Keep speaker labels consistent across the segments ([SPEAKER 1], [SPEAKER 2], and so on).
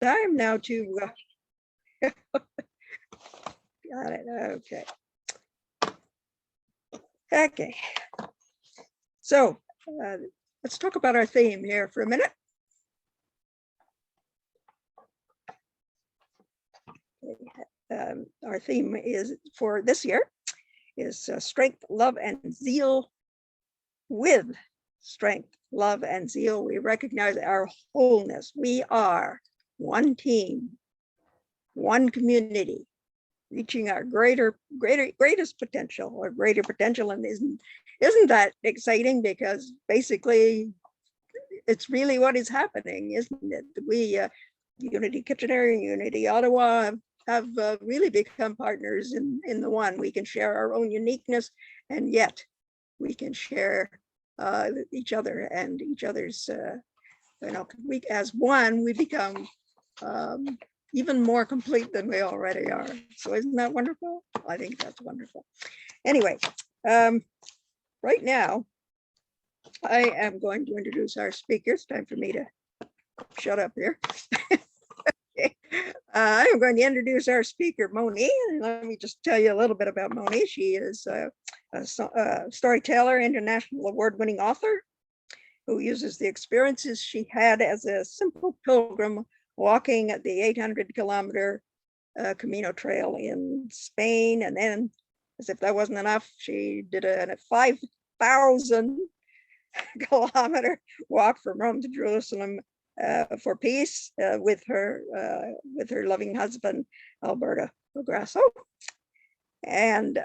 [SPEAKER 1] time now to, got it, okay. Okay, so let's talk about our theme here for a minute. Our theme is for this year is strength, love, and zeal. With strength, love, and zeal, we recognize our wholeness. We are one team, one community, reaching our greatest potential, or greater potential. And isn't that exciting? Because basically it's really what is happening, isn't it? We Unity Kitchener and Unity Ottawa have really become partners in the one. We can share our own uniqueness, and yet we can share each other and each other's, we, as one, we become even more complete than we already are. So isn't that wonderful? I think that's wonderful. Anyway, right now, I am going to introduce our speakers. Time for me to shut up here. Okay. I am going to introduce our speaker, Mony. And let me just tell you a little bit about Mony. She is a storyteller, international award-winning author who uses the experiences she had as a simple pilgrim walking at the 800-kilometer Camino Trail in Spain. And then, as if that wasn't enough, she did a 5,000-kilometer walk from Rome to Jerusalem for peace with her loving husband, Alberto Grasso. And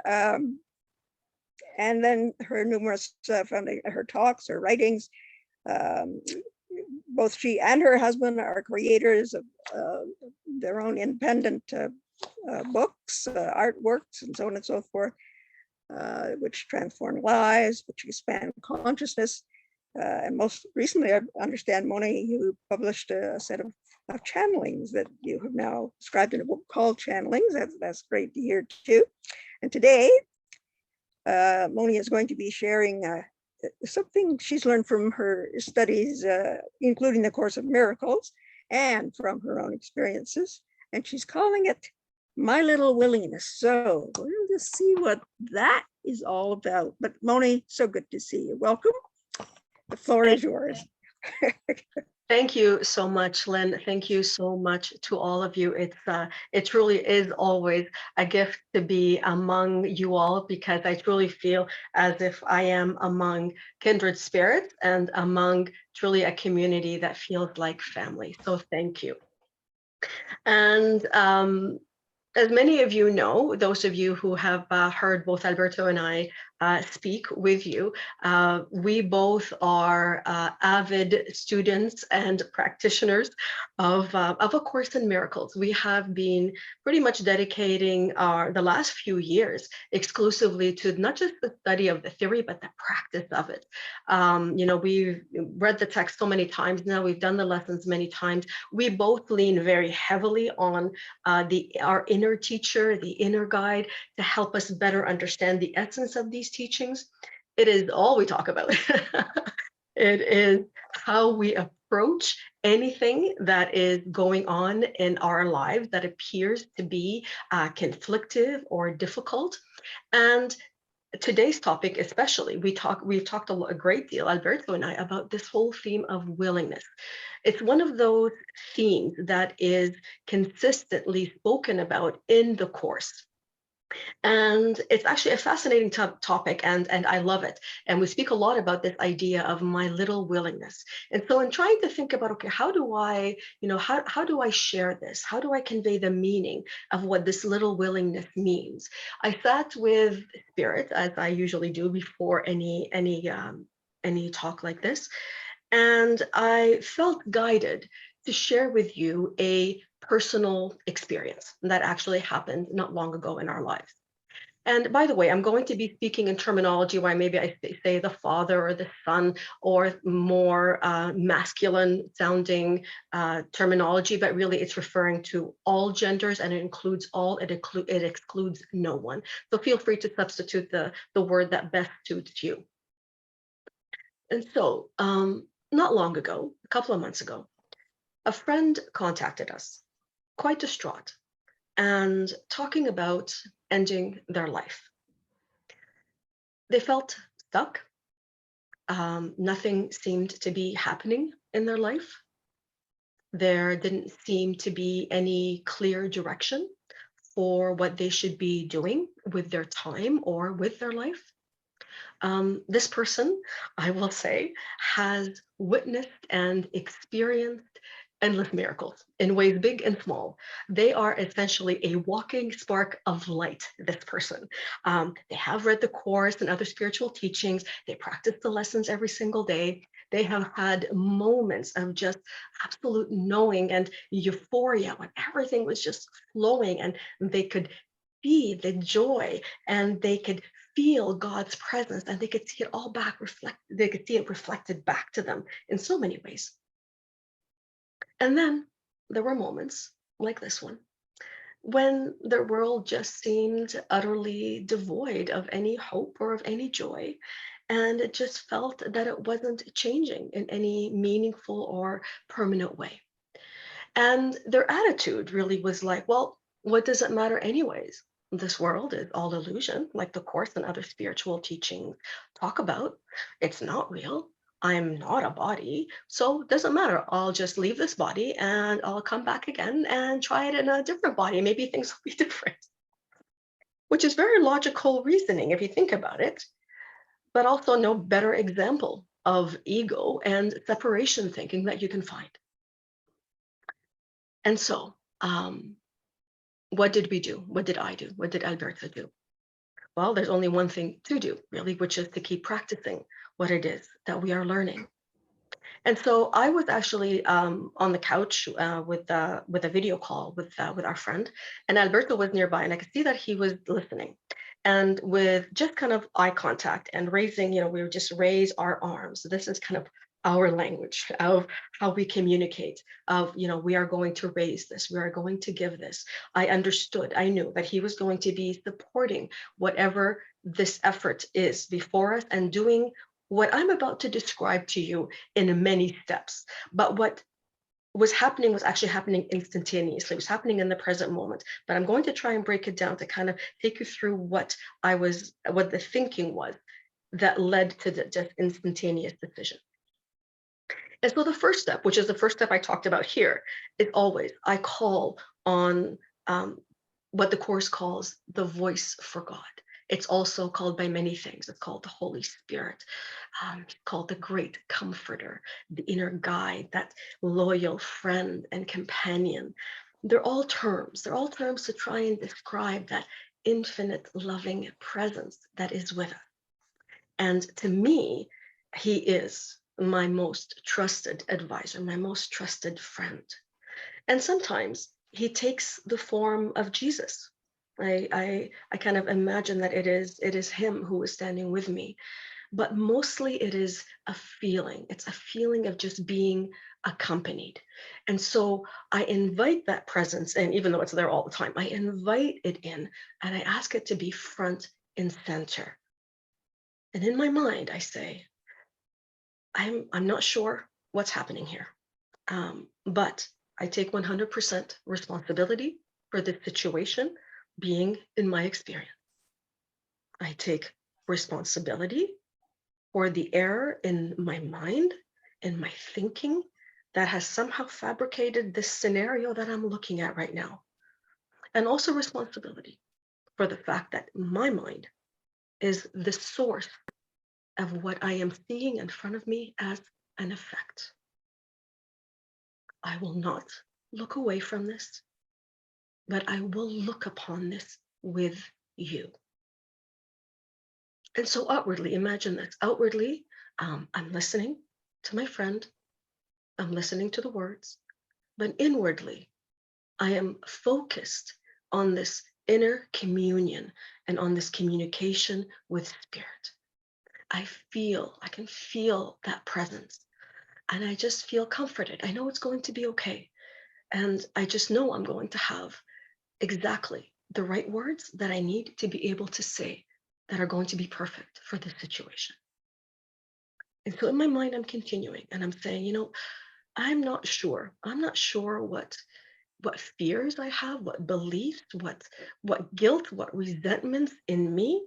[SPEAKER 1] then her numerous her talks, her writings. Both she and her husband are creators of their own independent books, artworks, and so on and so forth, which transform lives, which expand consciousness. And most recently, I understand, Mony, you published a set of channelings that you have now described in a book called Channelings. That's great to hear too. And today, Mony is going to be sharing something she's learned from her studies, including the Course of Miracles, and from her own experiences. And she's calling it My Little Willingness. So we'll just see what that is all about. But Mony, so good to see you. Welcome. The floor is yours.
[SPEAKER 2] Thank you so much, Lynn. Thank you so much to all of you. It truly is always a gift to be among you all, because I truly feel as if I am among kindred spirits and among truly a community that feels like family. So thank you. And as many of you know, those of you who have heard both Alberto and I speak with you, we both are avid students and practitioners of A Course in Miracles. We have been pretty much dedicating the last few years exclusively to not just the study of the theory, but the practice of it. We've read the text so many times now, we've done the lessons many times. We both lean very heavily on our inner teacher, the inner guide, to help us better understand the essence of these teachings. It is all we talk about. It is how we approach anything that is going on in our lives that appears to be conflictive or difficult. And today's topic especially, we've talked a great deal, Alberto and I, about this whole theme of willingness. It's one of those themes that is consistently spoken about in the Course. And it's actually a fascinating topic, and I love it. And we speak a lot about this idea of my little willingness. And so in trying to think about, okay, how do I share this? How do I convey the meaning of what this little willingness means? I sat with Spirit, as I usually do before any talk like this. And I felt guided to share with you a personal experience that actually happened not long ago in our lives. And by the way, I'm going to be speaking in terminology where maybe I say the father or the son, or more masculine sounding terminology, but really it's referring to all genders, and it includes all, it excludes no one. So feel free to substitute the word that best suits you. And so not long ago, a couple of months ago, a friend contacted us, quite distraught, and talking about ending their life. They felt stuck. Nothing seemed to be happening in their life. There didn't seem to be any clear direction for what they should be doing with their time or with their life. This person, I will say, has witnessed and experienced endless miracles in ways big and small. They are essentially a walking spark of light, this person. They have read the Course and other spiritual teachings. They practice the lessons every single day. They have had moments of just absolute knowing and euphoria when everything was just flowing and they could see the joy and they could feel God's presence and they could see it all back they could see it reflected back to them in so many ways. And then there were moments like this one when their world just seemed utterly devoid of any hope or of any joy. And it just felt that it wasn't changing in any meaningful or permanent way. And their attitude really was like, well, what does it matter, anyways? This world is all illusion, like the Course and other spiritual teachings talk about. It's not real. I'm not a body. So it doesn't matter. I'll just leave this body and I'll come back again and try it in a different body. Maybe things will be different, which is very logical reasoning if you think about it, but also no better example of ego and separation thinking that you can find. And so, what did we do? What did I do? What did Alberta do? Well, there's only one thing to do, really, which is to keep practicing what it is that we are learning. And so I was actually on the couch with a video call with our friend, and Alberto was nearby, and I could see that he was listening. And with just kind of eye contact and raising, we would just raise our arms. This is kind of our language of how we communicate. Of we are going to raise this, we are going to give this. I understood, I knew that he was going to be supporting whatever this effort is before us and doing what I'm about to describe to you in many steps. But what was happening was actually happening instantaneously. It was happening in the present moment. But I'm going to try and break it down to kind of take you through what the thinking was that led to the just instantaneous decision. And so the first step, which is the first step I talked about here, is always I call on what the Course calls the voice for God. It's also called by many things. It's called the Holy Spirit, called the Great Comforter, the inner guide, that loyal friend and companion. They're all terms. They're all terms to try and describe that infinite loving presence that is with us. And to me, he is my most trusted advisor, my most trusted friend. And sometimes he takes the form of Jesus. I kind of imagine that it is him who is standing with me, but mostly it is a feeling. It's a feeling of just being accompanied. And so I invite that presence, and even though it's there all the time, I invite it in and I ask it to be front and center. And in my mind, I say, I'm not sure what's happening here, but I take 100% responsibility for this situation being in my experience. I take responsibility for the error in my mind, in my thinking, that has somehow fabricated this scenario that I'm looking at right now. And also responsibility for the fact that my mind is the source of what I am seeing in front of me as an effect. I will not look away from this, but I will look upon this with you. And so outwardly, imagine this. Outwardly, I'm listening to my friend. I'm listening to the words. But inwardly, I am focused on this inner communion and on this communication with Spirit. I can feel that presence. And I just feel comforted. I know it's going to be okay. And I just know I'm going to have exactly the right words that I need to be able to say that are going to be perfect for this situation. And so in my mind, I'm continuing and I'm saying, I'm not sure. I'm not sure what fears I have, what beliefs, what guilt, what resentments in me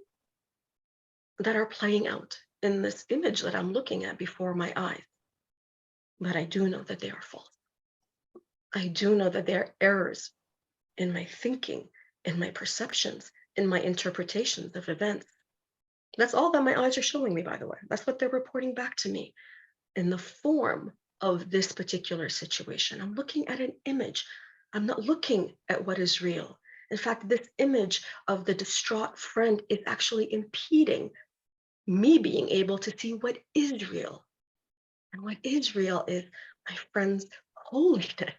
[SPEAKER 2] that are playing out in this image that I'm looking at before my eyes. But I do know that they are false. I do know that there are errors in my thinking, in my perceptions, in my interpretations of events. That's all that my eyes are showing me, by the way. That's what they're reporting back to me in the form of this particular situation. I'm looking at an image. I'm not looking at what is real. In fact, this image of the distraught friend is actually impeding me being able to see what is real. And what is real is my friend's holiness,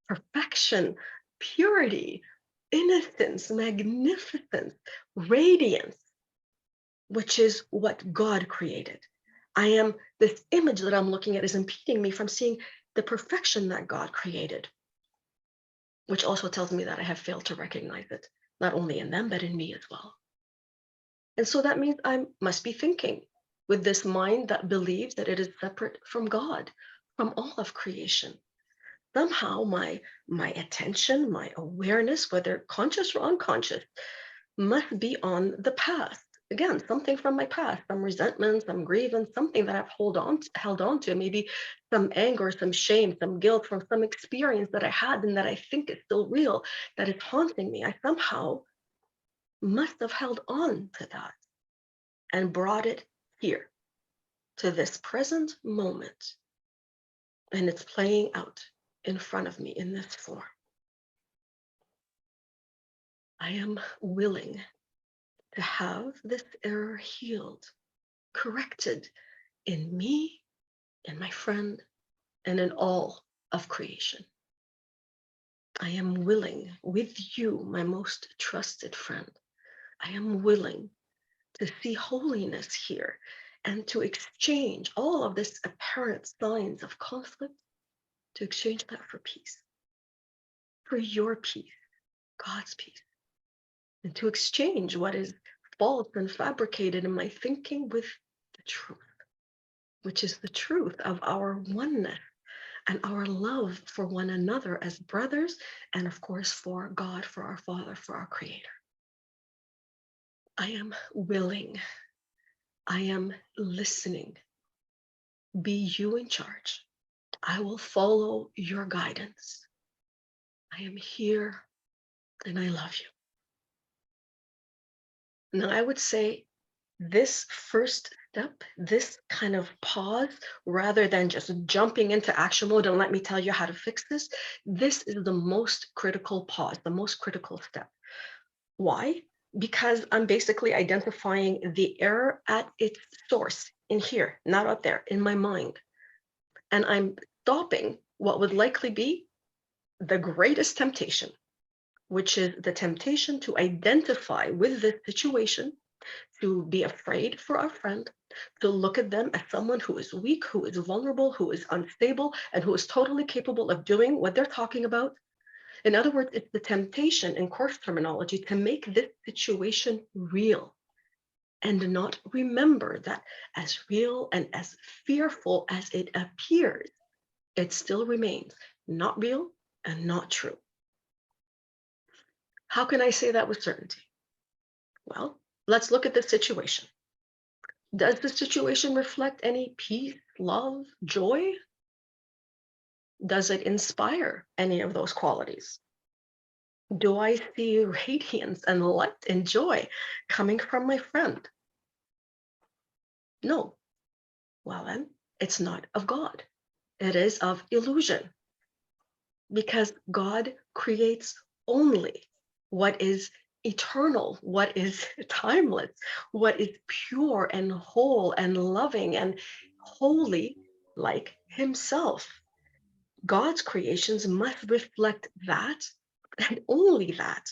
[SPEAKER 2] perfection, purity, innocence, magnificence, radiance, which is what God created. This image that I'm looking at is impeding me from seeing the perfection that God created, which also tells me that I have failed to recognize it, not only in them, but in me as well. And so that means I must be thinking with this mind that believes that it is separate from God, from all of creation. Somehow my attention, my awareness, whether conscious or unconscious, must be on the past. Again, something from my past, some resentment, some grievance, something that I've held on to, maybe some anger, some shame, some guilt from some experience that I had and that I think is still real, that is haunting me. I somehow must have held on to that and brought it here to this present moment. And it's playing out in front of me in this form. I am willing to have this error healed, corrected in me, in my friend, and in all of creation. I am willing, with you, my most trusted friend, I am willing to see holiness here and to exchange all of this apparent signs of conflict, to exchange that for peace, for your peace, God's peace, and to exchange what is false and fabricated in my thinking with the truth, which is the truth of our oneness and our love for one another as brothers, and of course for God, for our Father, for our Creator. I am willing, I am listening. Be you in charge. I will follow your guidance. I am here and I love you. Now, I would say this first step, this kind of pause, rather than just jumping into action mode and let me tell you how to fix this, this is the most critical pause, the most critical step. Why? Because I'm basically identifying the error at its source in here, not out there, in my mind. And I'm stopping what would likely be the greatest temptation, which is the temptation to identify with this situation, to be afraid for our friend, to look at them as someone who is weak, who is vulnerable, who is unstable, and who is totally capable of doing what they're talking about. In other words, it's the temptation in course terminology to make this situation real and not remember that as real and as fearful as it appears, it still remains not real and not true. How can I say that with certainty? Well, let's look at the situation. Does the situation reflect any peace, love, joy? Does it inspire any of those qualities? Do I see radiance and light and joy coming from my friend? No. Well, then, it's not of God. It is of illusion. Because God creates only what is eternal, what is timeless, what is pure and whole and loving and holy like Himself. God's creations must reflect that and only that.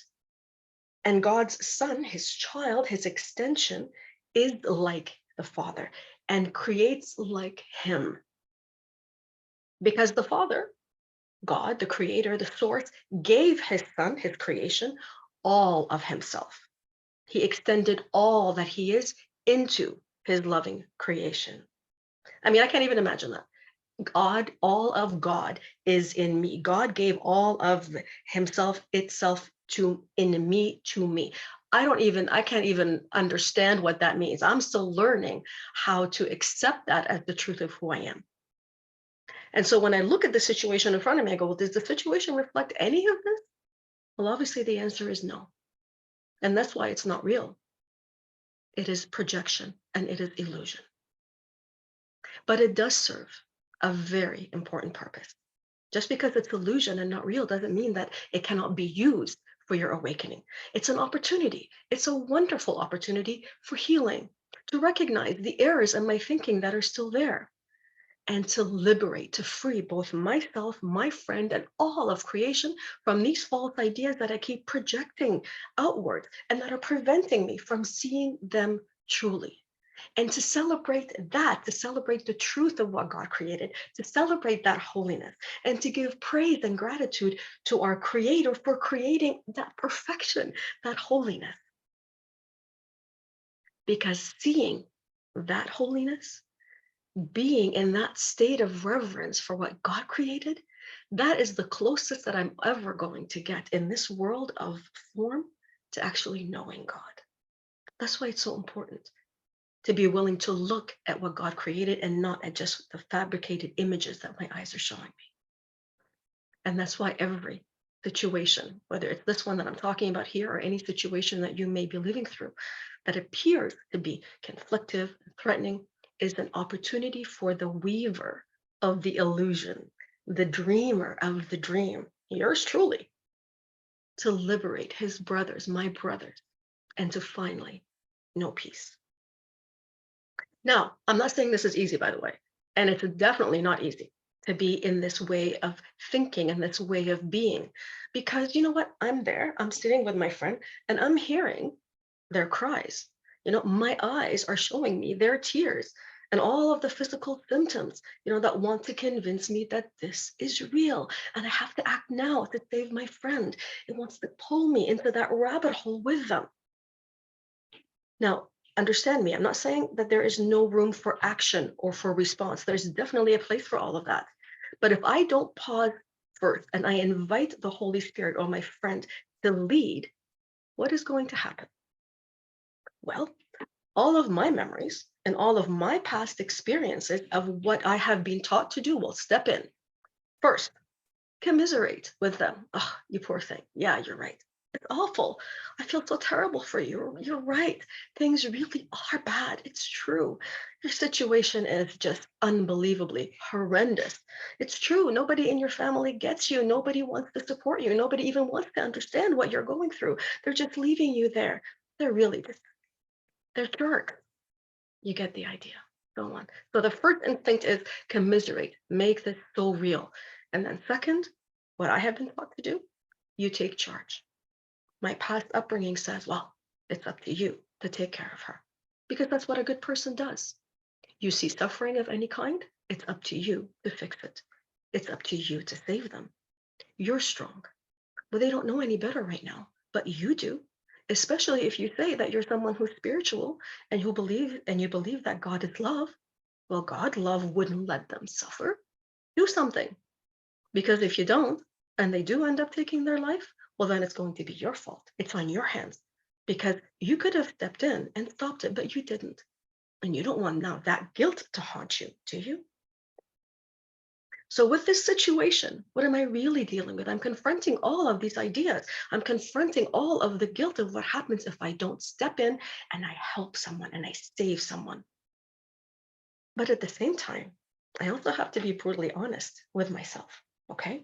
[SPEAKER 2] And God's Son, His child, His extension, is like the Father and creates like Him. Because the Father, God, the creator, the source, gave his son, his creation, all of himself. He extended all that he is into his loving creation. I mean, I can't even imagine that. God, all of God is in me. God gave all of himself, itself in me, to me. I can't even understand what that means. I'm still learning how to accept that as the truth of who I am. And so when I look at the situation in front of me, I go, well, does the situation reflect any of this? Well, obviously the answer is no. And that's why it's not real. It is projection and it is illusion. But it does serve a very important purpose. Just because it's illusion and not real doesn't mean that it cannot be used for your awakening. It's an opportunity. It's a wonderful opportunity for healing, to recognize the errors in my thinking that are still there, and to liberate, to free both myself, my friend, and all of creation from these false ideas that I keep projecting outward and that are preventing me from seeing them truly. And to celebrate that, to celebrate the truth of what God created, to celebrate that holiness, and to give praise and gratitude to our Creator for creating that perfection, that holiness. Because seeing that holiness, being in that state of reverence for what God created, that is the closest that I'm ever going to get in this world of form to actually knowing God. That's why it's so important to be willing to look at what God created and not at just the fabricated images that my eyes are showing me. And that's why every situation, whether it's this one that I'm talking about here or any situation that you may be living through that appears to be conflictive and threatening, is an opportunity for the weaver of the illusion, the dreamer of the dream, yours truly, to liberate his brothers, my brothers, and to finally know peace. Now, I'm not saying this is easy, by the way, and it's definitely not easy to be in this way of thinking and this way of being, because you know what? I'm there, I'm sitting with my friend, and I'm hearing their cries. My eyes are showing me their tears and all of the physical symptoms, that want to convince me that this is real and I have to act now to save my friend. It wants to pull me into that rabbit hole with them. Now, understand me, I'm not saying that there is no room for action or for response. There's definitely a place for all of that. But if I don't pause first and I invite the Holy Spirit or my friend to lead, what is going to happen? Well, all of my memories and all of my past experiences of what I have been taught to do will step in. First, commiserate with them. Oh, you poor thing. Yeah, you're right. It's awful. I feel so terrible for you. You're right. Things really are bad. It's true. Your situation is just unbelievably horrendous. It's true. Nobody in your family gets you. Nobody wants to support you. Nobody even wants to understand what you're going through. They're just leaving you there. They're jerks. You get the idea. Go on. So the first instinct is commiserate, make this so real. And then second, what I have been taught to do, you take charge. My past upbringing says, well, it's up to you to take care of her, because that's what a good person does. You see suffering of any kind, it's up to you to fix it. It's up to you to save them. You're strong, but they don't know any better right now, but you do. Especially if you say that you're someone who's spiritual and you believe that God is love. Well, God love wouldn't let them suffer. Do something. Because if you don't, and they do end up taking their life, well, then it's going to be your fault. It's on your hands. Because you could have stepped in and stopped it, but you didn't. And you don't want now that guilt to haunt you, do you? So with this situation, what am I really dealing with? I'm confronting all of these ideas. I'm confronting all of the guilt of what happens if I don't step in and I help someone and I save someone. But at the same time, I also have to be brutally honest with myself, okay?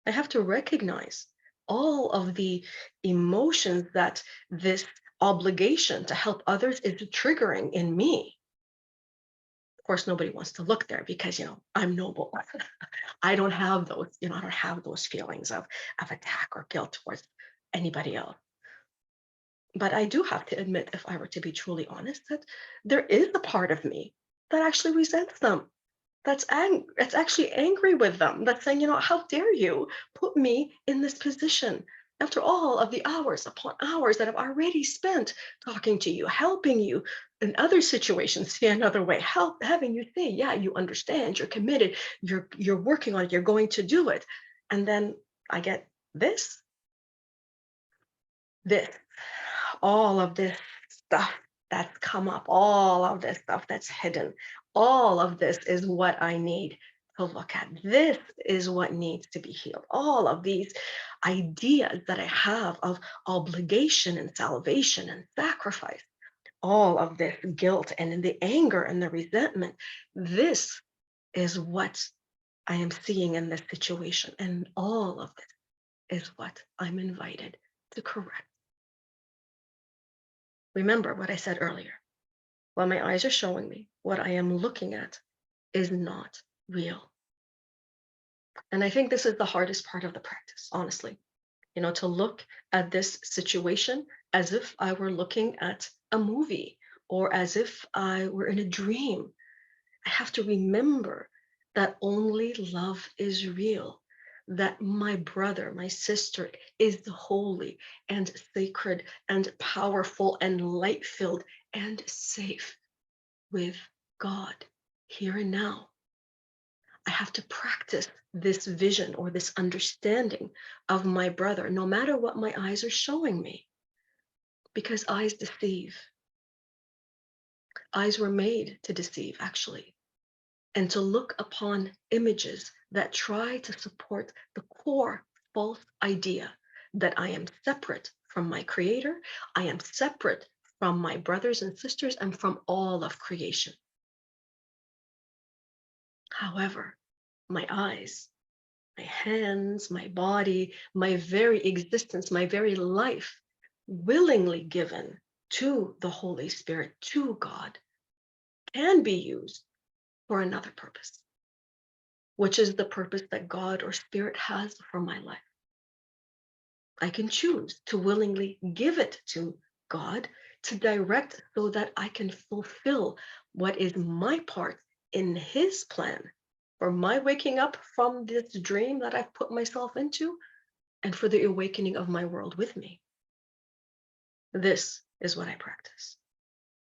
[SPEAKER 2] I have to recognize all of the emotions that this obligation to help others is triggering in me. Of course, nobody wants to look there because, I'm noble. I don't have those, I don't have those feelings of attack or guilt towards anybody else. But I do have to admit, if I were to be truly honest, that there is a part of me that actually resents them. That's actually angry with them. That's saying, how dare you put me in this position after all of the hours upon hours that I've already spent talking to you, helping you, in other situations, see another way, having you say, yeah, you understand, you're committed, you're working on it, you're going to do it. And then I get this, this, all of this stuff that's come up, all of this stuff that's hidden, all of this is what I need to look at. This is what needs to be healed. All of these ideas that I have of obligation and salvation and sacrifice, all of this guilt and the anger and the resentment, this is what I am seeing in this situation. And all of it is what I'm invited to correct. Remember what I said earlier. What my eyes are showing me, what I am looking at is not real. And I think this is the hardest part of the practice, honestly. To look at this situation as if I were looking at a movie or as if I were in a dream. I have to remember that only love is real, that my brother, my sister is holy and sacred and powerful and light-filled and safe with God here and now. I have to practice this vision or this understanding of my brother, no matter what my eyes are showing me, because eyes deceive. Eyes were made to deceive, actually, and to look upon images that try to support the core false idea that I am separate from my creator, I am separate from my brothers and sisters, and from all of creation. However, my eyes, my hands, my body, my very existence, my very life, willingly given to the Holy Spirit, to God, can be used for another purpose, which is the purpose that God or Spirit has for my life. I can choose to willingly give it to God to direct so that I can fulfill what is my part in His plan for my waking up from this dream that I've put myself into and for the awakening of my world with me. This is what I practice.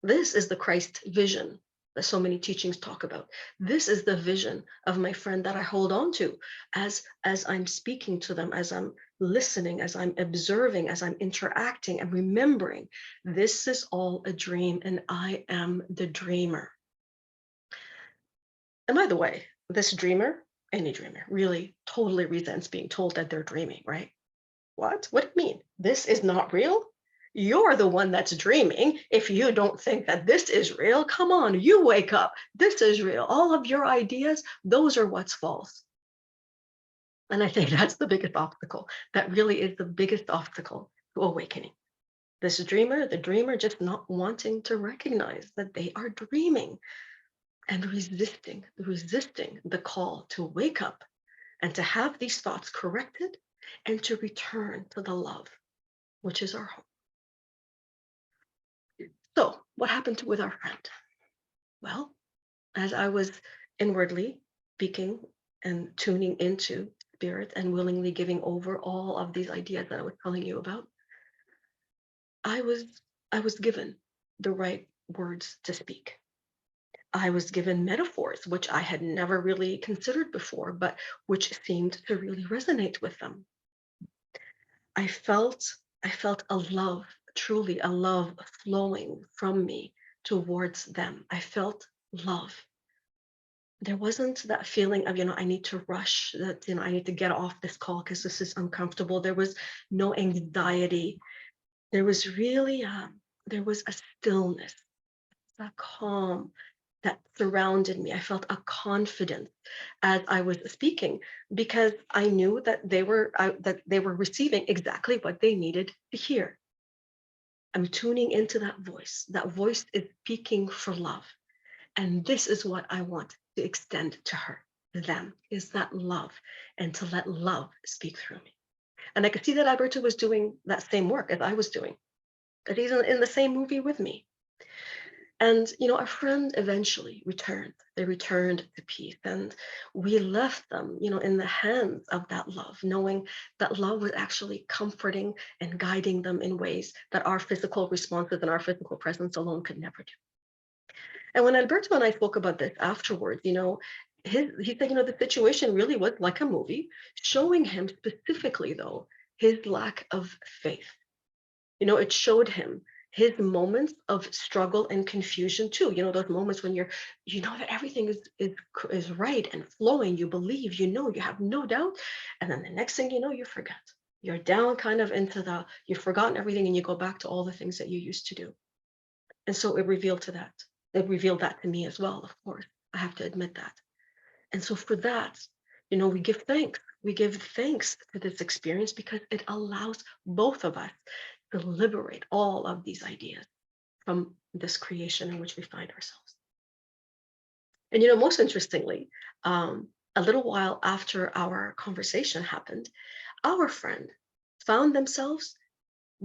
[SPEAKER 2] This is the Christ vision that so many teachings talk about. This is the vision of my friend that I hold on to as I'm speaking to them, as I'm listening, as I'm observing, as I'm interacting and remembering. This is all a dream and I am the dreamer. And by the way, this dreamer, any dreamer, really totally resents being told that they're dreaming, right? What? What do you mean? This is not real? You're the one that's dreaming. If you don't think that this is real, come on, you wake up. This is real. All of your ideas, those are what's false. And I think that's the biggest obstacle. That really is the biggest obstacle to awakening. This dreamer, the dreamer just not wanting to recognize that they are dreaming and resisting the call to wake up and to have these thoughts corrected and to return to the love, which is our home. So what happened with our friend? Well, as I was inwardly speaking and tuning into spirit and willingly giving over all of these ideas that I was telling you about, I was given the right words to speak. I was given metaphors, which I had never really considered before, but which seemed to really resonate with them. I felt a love, truly a love flowing from me towards them. I felt love. There wasn't that feeling of, I need to rush, that, I need to get off this call because this is uncomfortable. There was no anxiety. There was really, there was a stillness, a calm that surrounded me. I felt a confidence as I was speaking because I knew that they were receiving exactly what they needed to hear. I'm tuning into that voice. That voice is speaking for love. And this is what I want to extend to her, to them, is that love, and to let love speak through me. And I could see that Alberto was doing that same work as I was doing, that he's in the same movie with me. And, our friend eventually returned. They returned to peace. And we left them, in the hands of that love, knowing that love was actually comforting and guiding them in ways that our physical responses and our physical presence alone could never do. And when Alberto and I spoke about this afterwards, he said, the situation really was like a movie, showing him specifically, though, his lack of faith. It showed him his moments of struggle and confusion too. Those moments when you know that everything is right and flowing, you believe, you have no doubt. And then the next thing you know, you forget. You're down kind of you've forgotten everything and you go back to all the things that you used to do. And so it revealed that to me as well, of course. I have to admit that. And so for that, we give thanks. We give thanks to this experience because it allows both of us to liberate all of these ideas from this creation in which we find ourselves. And most interestingly, a little while after our conversation happened, our friend found themselves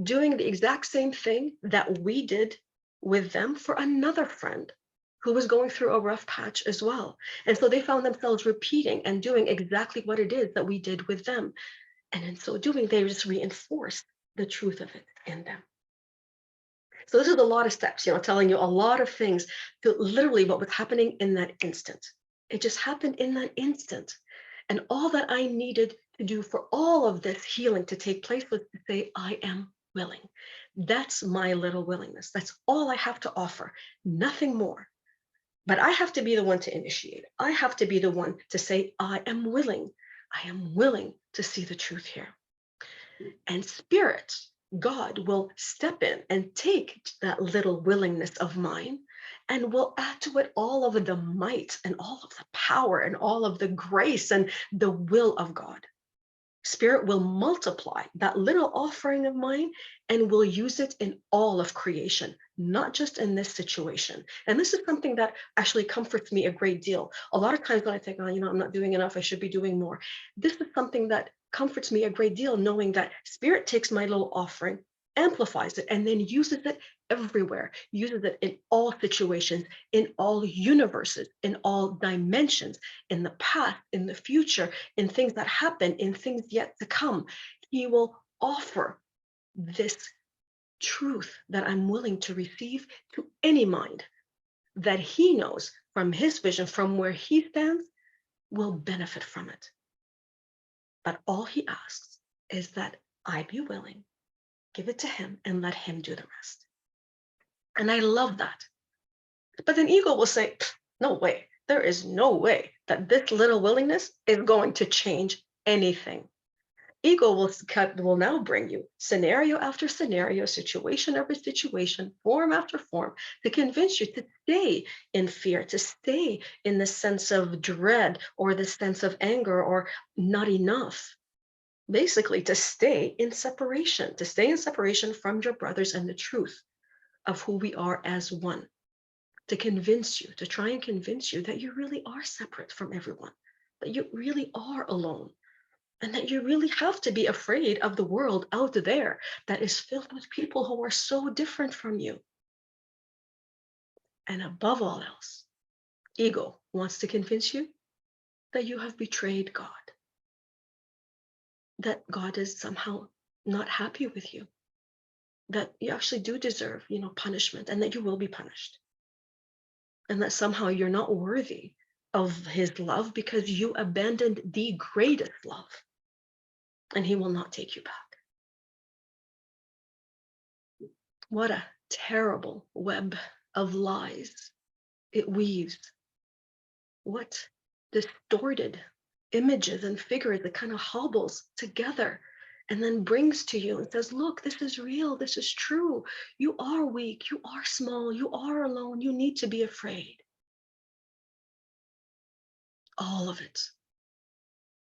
[SPEAKER 2] doing the exact same thing that we did with them for another friend who was going through a rough patch as well. And so they found themselves repeating and doing exactly what it is that we did with them. And in so doing, they just reinforced the truth of it in them. So this is a lot of steps, telling you a lot of things to literally what was happening in that instant. It just happened in that instant. And all that I needed to do for all of this healing to take place was to say, I am willing. That's my little willingness. That's all I have to offer, nothing more. But I have to be the one to initiate. I have to be the one to say, I am willing. I am willing to see the truth here. And Spirit, God, will step in and take that little willingness of mine and will add to it all of the might and all of the power and all of the grace and the will of God. Spirit will multiply that little offering of mine and will use it in all of creation, not just in this situation. And this is something that actually comforts me a great deal. A lot of times when I think, oh, I'm not doing enough, I should be doing more. This is something that comforts me a great deal, knowing that Spirit takes my little offering, amplifies it, and then uses it everywhere, uses it in all situations, in all universes, in all dimensions, in the past, in the future, in things that happen, in things yet to come. He will offer this truth that I'm willing to receive to any mind that he knows from his vision, from where he stands, will benefit from it. But all he asks is that I be willing, give it to him, and let him do the rest. And I love that. But then ego will say, no way, there is no way that this little willingness is going to change anything. Ego will now bring you scenario after scenario, situation after situation, form after form, to convince you to stay in fear, to stay in the sense of dread or the sense of anger or not enough. Basically, to stay in separation from your brothers and the truth of who we are as one, to try and convince you that you really are separate from everyone, that you really are alone, and that you really have to be afraid of the world out there that is filled with people who are so different from you. And above all else, ego wants to convince you that you have betrayed God, that God is somehow not happy with you, that you actually do deserve, punishment, and that you will be punished. And that somehow you're not worthy of his love because you abandoned the greatest love, and he will not take you back. What a terrible web of lies it weaves. What distorted images and figures it kind of hobbles together and then brings to you and says, look, this is real, this is true. You are weak, you are small, you are alone, you need to be afraid. All of it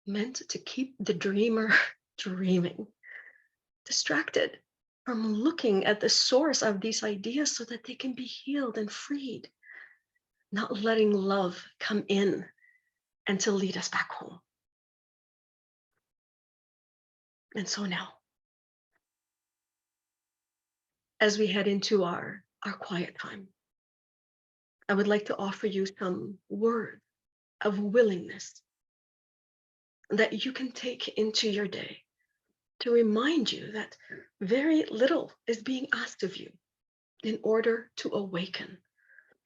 [SPEAKER 2] meant to keep the dreamer dreaming, distracted from looking at the source of these ideas so that they can be healed and freed, not letting love come in and to lead us back home. And so now, as we head into our quiet time, I would like to offer you some words of willingness that you can take into your day to remind you that very little is being asked of you in order to awaken,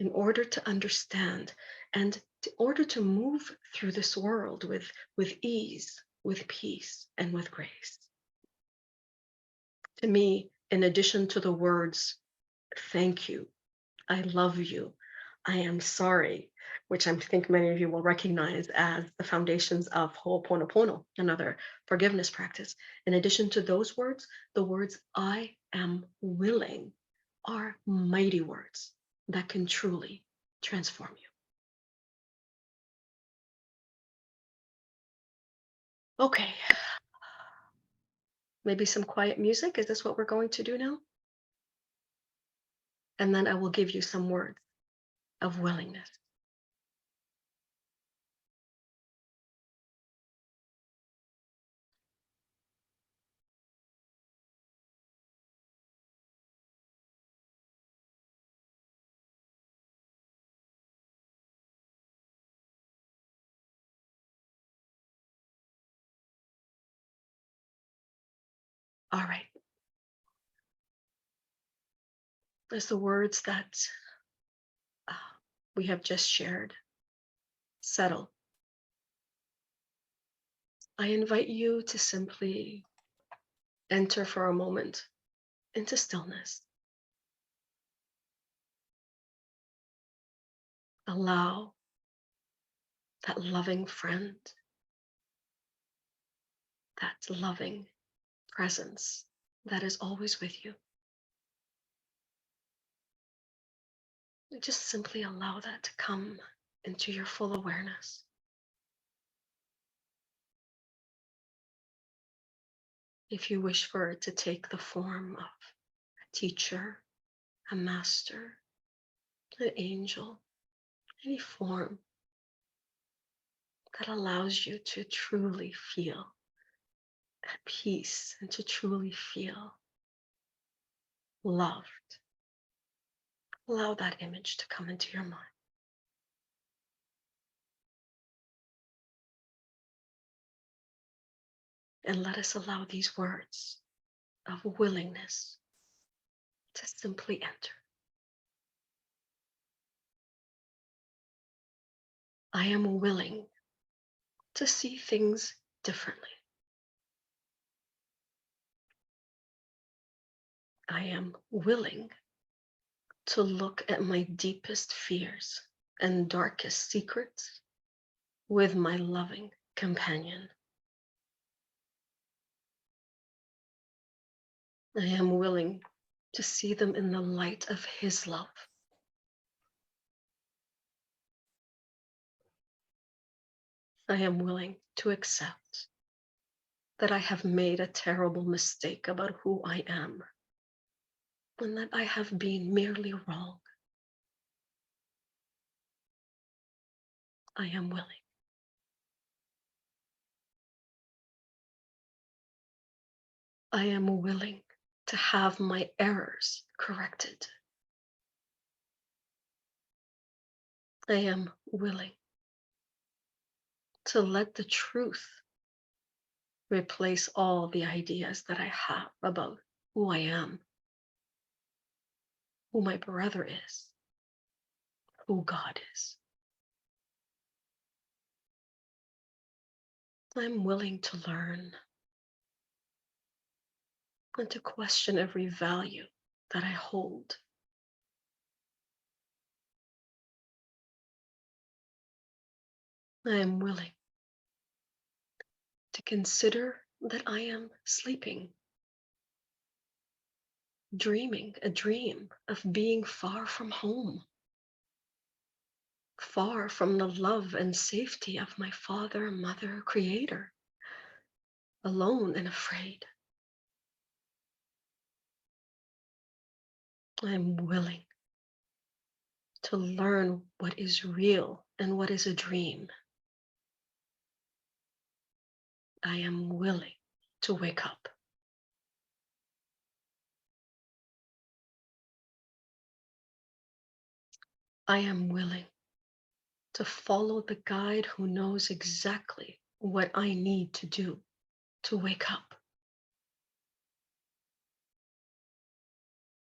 [SPEAKER 2] in order to understand and in order to move through this world with ease, with peace, and with grace. To me, in addition to the words, thank you, I love you, I am sorry, which I think many of you will recognize as the foundations of Ho'oponopono, another forgiveness practice. In addition to those words, the words I am willing are mighty words that can truly transform you. Okay, maybe some quiet music. Is this what we're going to do now? And then I will give you some words of willingness. All right. As the words that uh, we have just shared settle, I invite you to simply enter for a moment into stillness. Allow that loving friend, that loving presence that is always with you. Just simply allow that to come into your full awareness. If you wish for it to take the form of a teacher, a master, an angel, any form that allows you to truly feel at peace and to truly feel loved, allow that image to come into your mind. And let us allow these words of willingness to simply enter. I am willing to see things differently. I am willing to look at my deepest fears and darkest secrets with my loving companion. I am willing to see them in the light of his love. I am willing to accept that I have made a terrible mistake about who I am and that I have been merely wrong. I am willing. I am willing to have my errors corrected. I am willing to let the truth replace all the ideas that I have about who I am, who my brother is, who God is. I'm willing to learn and to question every value that I hold. I am willing to consider that I am sleeping, dreaming a dream of being far from home, far from the love and safety of my father, mother, creator, alone and afraid. I'm willing to learn what is real and what is a dream. I am willing to wake up. I am willing to follow the guide who knows exactly what I need to do to wake up.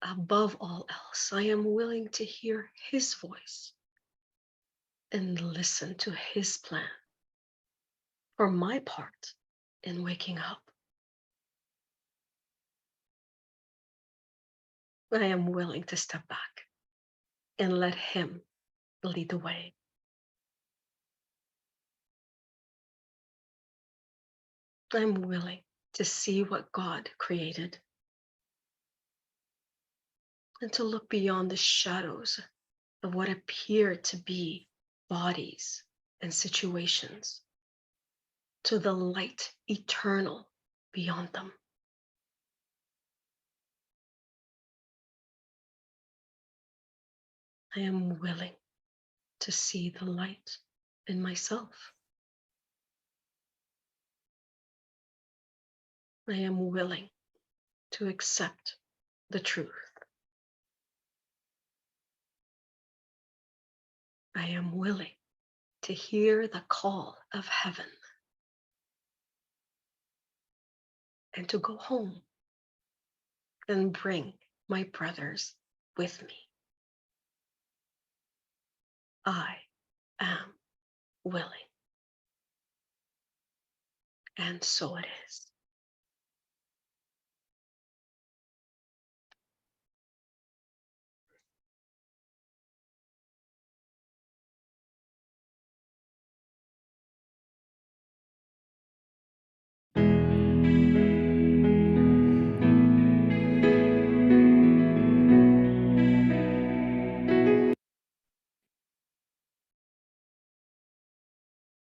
[SPEAKER 2] above all else, I am willing to hear his voice and listen to his plan for my part in waking up. I am willing to step back and let him lead the way. I'm willing to see what God created and to look beyond the shadows of what appear to be bodies and situations to the light eternal beyond them. I am willing to see the light in myself. I am willing to accept the truth. I am willing to hear the call of heaven and to go home and bring my brothers with me. I am willing. And so it is.